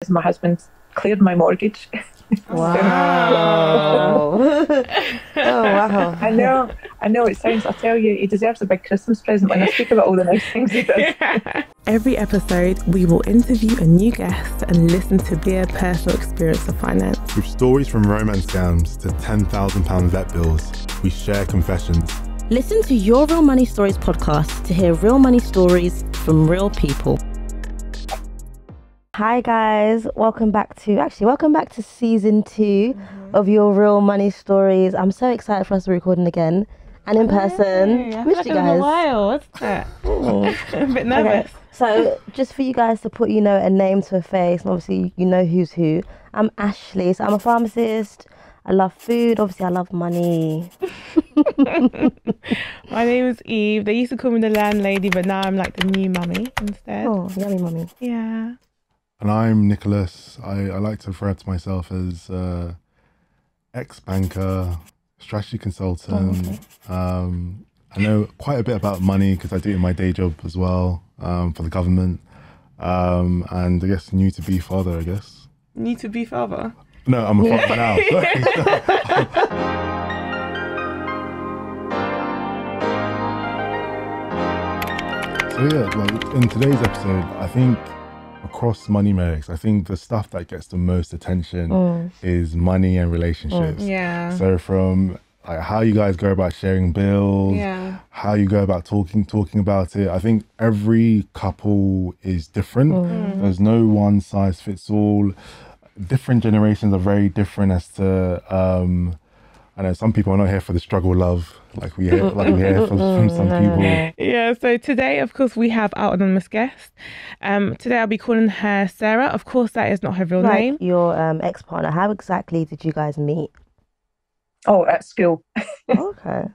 my husband cleared my mortgage. Wow. Oh, wow. I know it sounds, I tell you, he deserves a big Christmas present when I speak about all the nice things he does. Every episode, we will interview a new guest and listen to their personal experience of finance. With stories from romance scams to £10,000 vet bills, we share confessions. Listen to Your Real Money Stories podcast to hear real money stories from real people. Hi guys, welcome back to season 2 of Your Real Money Stories. I'm so excited for us to be recording again and in person. Missed you guys. A while, wasn't it? I'm a bit nervous. Okay. So just for you guys to put, a name to a face, and obviously you know who's who. I'm Ashley, so I'm a pharmacist. I love food, obviously I love money. My name is Eve. They used to call me the landlady, but now I'm like the new mummy instead. Oh, yummy mummy. Yeah. And I'm Nicholas. I like to refer to myself as ex-banker, strategy consultant. I know quite a bit about money because I do it in my day job as well, for the government. And I guess new to be father, I guess. New to be father? No, I'm a father now. So yeah, like in today's episode, I think across money metrics, I think the stuff that gets the most attention is money and relationships. Yeah. So from like how you guys go about sharing bills, how you go about talking about it. I think every couple is different. There's no one size fits all. Different generations are very different as to I know some people are not here for the struggle love like we hear from some people. Yeah, so today of course we have our anonymous guest. Today I'll be calling her Sarah. Of course that is not her real name. Your ex-partner, how exactly did you guys meet? Oh, at school. Okay.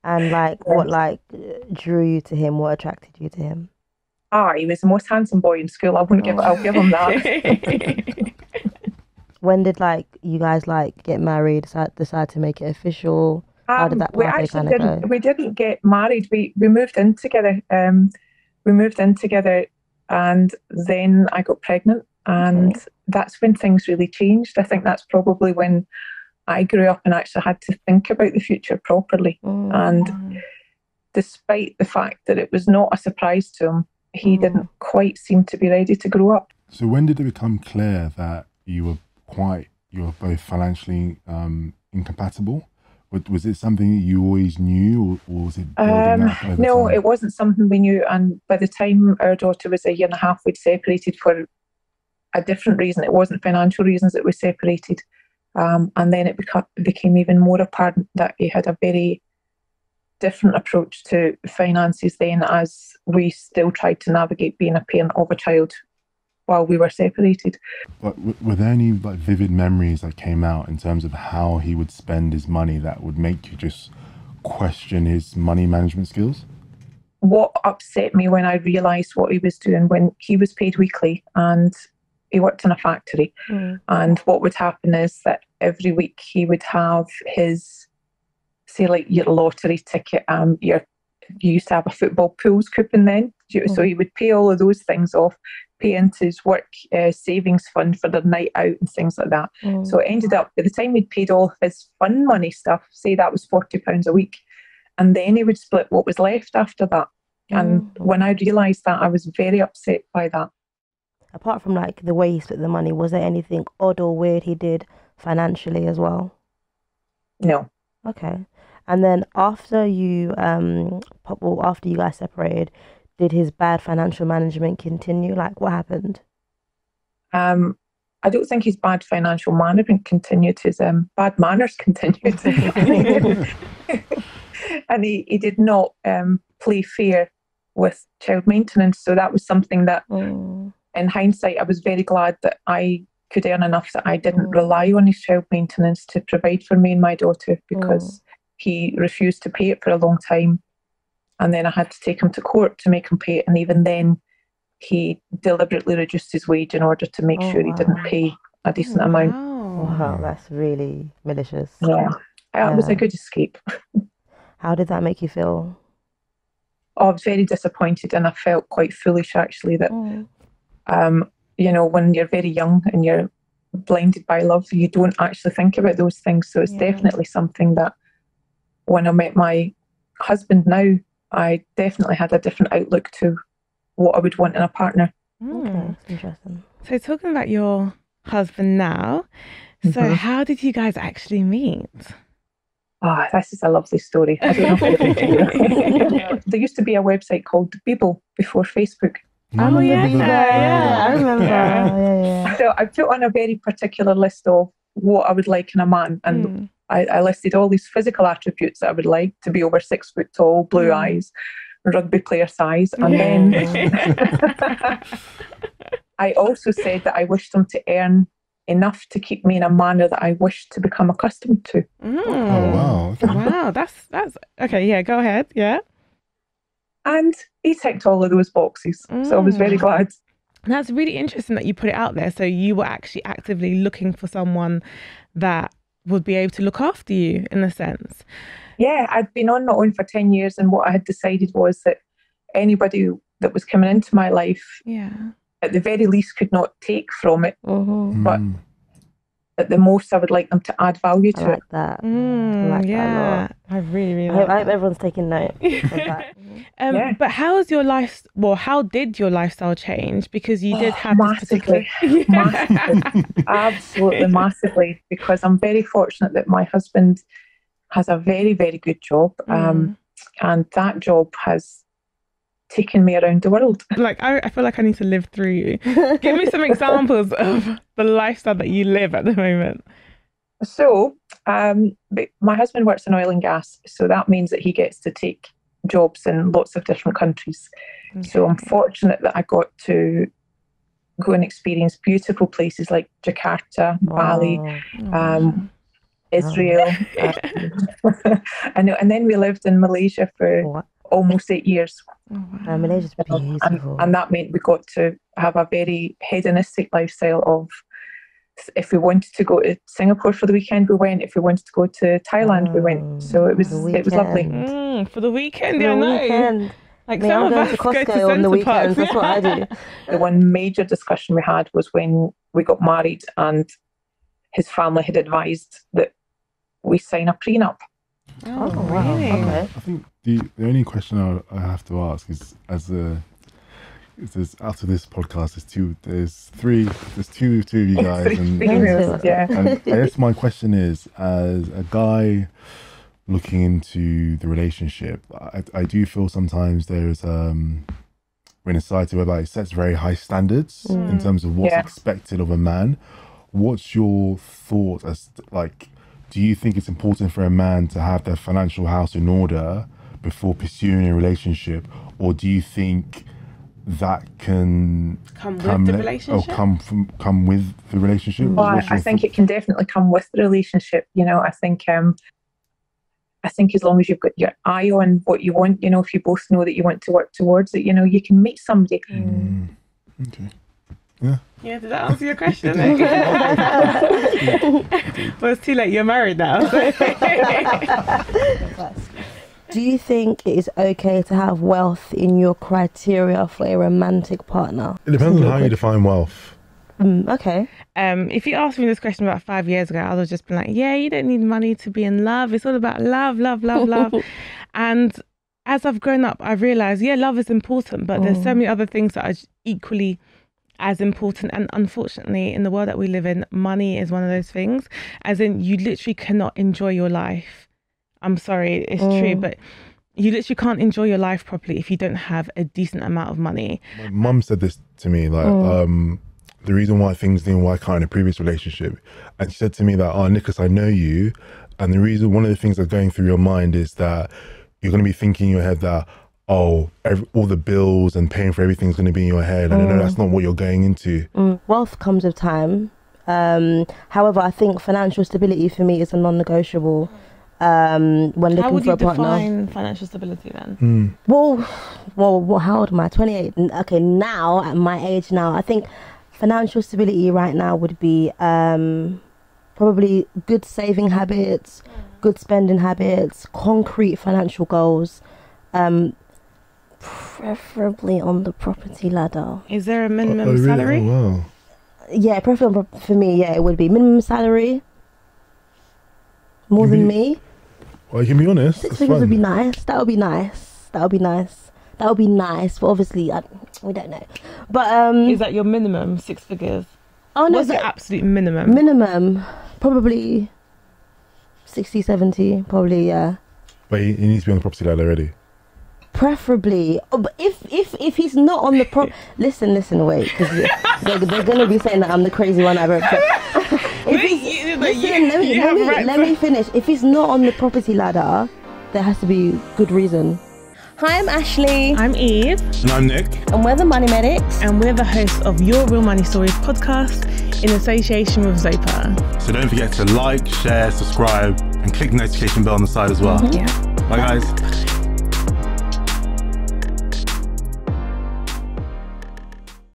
And what drew you to him? What attracted you to him? He was the most handsome boy in school. I'll give him that. When did you guys get married? Decide to make it official? How did that go? We didn't get married. We moved in together. And then I got pregnant, and that's when things really changed. I think that's probably when I grew up and actually had to think about the future properly. And despite the fact that it was not a surprise to him, he didn't quite seem to be ready to grow up. So when did it become clear that you were both financially incompatible? Was it something that you always knew, or was it building up over No, time? it wasn't something we knew. And by the time our daughter was a year and a half, we'd separated for a different reason. It wasn't financial reasons that we separated. And then it became even more apparent that he had a very different approach to finances then, as we still tried to navigate being a parent of a child while we were separated. But were there any vivid memories that came out in terms of how he would spend his money that would make you just question his money management skills? What upset me when I realised what he was doing, when he was paid weekly and he worked in a factory, and what would happen is that every week he would have his, say your lottery ticket, you used to have a football pools coupon then, so he would pay all of those things off, pay into his work savings fund for the night out and things like that. So it ended up, by the time he'd paid all of his fun money stuff, say that was £40 a week, and then he would split what was left after that. And when I realised that, I was very upset by that. Apart from the way he split the money, was there anything odd or weird he did financially as well? No. Okay. And then after you guys separated, did his bad financial management continue? What happened? I don't think his bad financial management continued. His bad manners continued. And he did not play fair with child maintenance. So that was something that, in hindsight, I was very glad that I could earn enough that I didn't rely on his child maintenance to provide for me and my daughter, because he refused to pay it for a long time. And then I had to take him to court to make him pay it. And even then, he deliberately reduced his wage in order to make sure he didn't pay a decent amount. Wow, that's really malicious. Yeah, it was a good escape. How did that make you feel? I was very disappointed, and I felt quite foolish actually that you know, when you're very young and you're blinded by love, you don't actually think about those things. So it's definitely something that when I met my husband now, I definitely had a different outlook to what I would want in a partner. Okay, that's interesting. So talking about your husband now, so how did you guys actually meet? Ah, this is a lovely story. I don't know if there used to be a website called Bebo before Facebook. I remember. Yeah. So I put on a very particular list of what I would like in a man, and I listed all these physical attributes that I would like: to be over 6 foot tall, blue eyes, rugby player size, and then I also said that I wished him to earn enough to keep me in a manner that I wished to become accustomed to. Oh wow! Okay. Wow, that's okay. Yeah, go ahead. Yeah. And he ticked all of those boxes, so I was very glad. That's really interesting that you put it out there. So you were actually actively looking for someone that would be able to look after you, in a sense. Yeah, I'd been on my own for 10 years, and what I had decided was that anybody that was coming into my life, at the very least, could not take from it, but at the most, I would like them to add value to it. That. I like that a lot. I really I like hope everyone's taking note of that. But how did your lifestyle change? Because you did have massively, absolutely massively, because I'm very fortunate that my husband has a very, very good job, and that job has taken me around the world. Like, I feel like I need to live through you. Give me some examples of the lifestyle that you live at the moment. So, my husband works in oil and gas, so that means that he gets to take jobs in lots of different countries. Okay. So I'm fortunate that I got to go and experience beautiful places like Jakarta, Bali, Israel. And then we lived in Malaysia for almost 8 years. Malaysia's beautiful. And that meant we got to have a very hedonistic lifestyle of, if we wanted to go to Singapore for the weekend, we went. If we wanted to go to Thailand, we went. So it was lovely. For the weekend, I know. Like some of us to go to Costco on the weekends. Parks. That's what I do. The one major discussion we had was when we got married and his family had advised that we sign a prenup. Oh, wow. Okay. I think the only question I have to ask is, after this podcast, there's two of you guys, and I guess my question is, as a guy looking into the relationship, I do feel sometimes there's we're in a society whereby it sets very high standards in terms of what's expected of a man. What's your thought as do you think it's important for a man to have their financial house in order before pursuing a relationship, or do you think that can come with the relationship? Come with the relationship? Well, I think it can definitely come with the relationship. You know, I think as long as you've got your eye on what you want, you know, if you both know that you want to work towards it, you know, you can meet somebody. Okay. Yeah. Yeah, did that answer your question? Well, it's too late. You're married now. Do you think it is okay to have wealth in your criteria for a romantic partner? It depends on how you define wealth. Okay. If you asked me this question about 5 years ago, I would have just been like, yeah, you don't need money to be in love. It's all about love, love, love, love. And as I've grown up, I've realised, love is important, but there's so many other things that are equally as important. And unfortunately, in the world that we live in, money is one of those things. As in, you literally cannot enjoy your life. I'm sorry, it's true, but you literally can't enjoy your life properly if you don't have a decent amount of money. My mum said this to me, the reason why things didn't work out in a previous relationship, and she said to me that, Nicholas, I know you, and one of the things that's going through your mind is that you're going to be thinking in your head that, all the bills and paying for everything's going to be in your head, and I know that's not what you're going into. Wealth comes with time. However, I think financial stability for me is a non-negotiable. When looking for a partner. How would you define financial stability then? Well, how old am I? 28. Okay, now at my age now, I think financial stability right now would be probably good saving habits, good spending habits, concrete financial goals. Preferably on the property ladder. Is there a minimum really? salary? Oh, wow. Yeah, preferably for me, yeah, it would be minimum salary. More than me. Well, you can be honest. 6 figures would be nice. That would be nice. That would be nice. That would be nice. But obviously, we don't know. But is that your minimum 6 figures? Oh no, what's the absolute minimum? Minimum, probably 60, 70, probably, yeah. But he needs to be on the property ladder already. Preferably, but if he's not on the listen, wait, because they're gonna be saying that I'm the crazy one I've ever said. Let me finish. If he's not on the property ladder, there has to be good reason. Hi, I'm Ashley. I'm Eve. And I'm Nick. And we're the Money Medics. And we're the hosts of Your Real Money Stories podcast in association with Zopa. So don't forget to like, share, subscribe, and click the notification bell on the side as well. Yeah. Bye, guys.